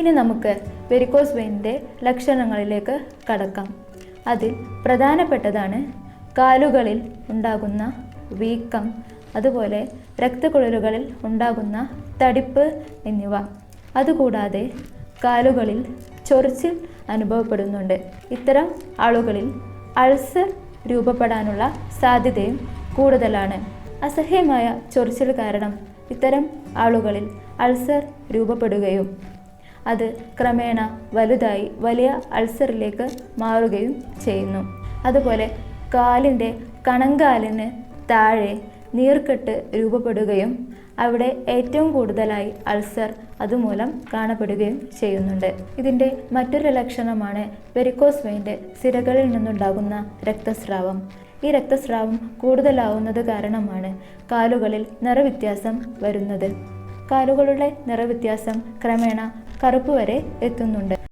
ഇനി നമുക്ക് വെരിക്കോസ് വെയിനിൻ്റെ ലക്ഷണങ്ങളിലേക്ക് കടക്കാം. അതിൽ പ്രധാനപ്പെട്ടതാണ് കാലുകളിൽ ഉണ്ടാകുന്ന വീക്കം, അതുപോലെ രക്തക്കുഴലുകളിൽ ഉണ്ടാകുന്ന തടിപ്പ് എന്നിവ. അതുകൂടാതെ കാലുകളിൽ ചൊറിച്ചിൽ അനുഭവപ്പെടുന്നുണ്ട്. ഇത്തരം ആളുകളിൽ അൾസർ രൂപപ്പെടാനുള്ള സാധ്യതയും കൂടുതലാണ്. അസഹ്യമായ ചൊറിച്ചിൽ കാരണം ഇത്തരം ആളുകളിൽ അൾസർ രൂപപ്പെടുകയും അത് ക്രമേണ വലുതായി വലിയ അൾസറിലേക്ക് മാറുകയും ചെയ്യുന്നു. അതുപോലെ കാലിൻ്റെ കണങ്കാലിന് താഴെ നീർക്കെട്ട് രൂപപ്പെടുകയും അവിടെ ഏറ്റവും കൂടുതലായി അൾസർ അതുമൂലം കാണപ്പെടുകയും ചെയ്യുന്നുണ്ട്. ഇതിൻ്റെ മറ്റൊരു ലക്ഷണമാണ് വെരിക്കോസ് വെയിൻ്റെ സിരകളിൽ നിന്നുണ്ടാകുന്ന രക്തസ്രാവം. ഈ രക്തസ്രാവം കൂടുതലാവുന്നത് കാരണമാണ് കാലുകളിൽ നിറവ്യത്യാസം വരുന്നത്. കാലുകളുടെ നിറവ്യത്യാസം ക്രമേണ കറുപ്പ് വരെ എത്തുന്നുണ്ട്.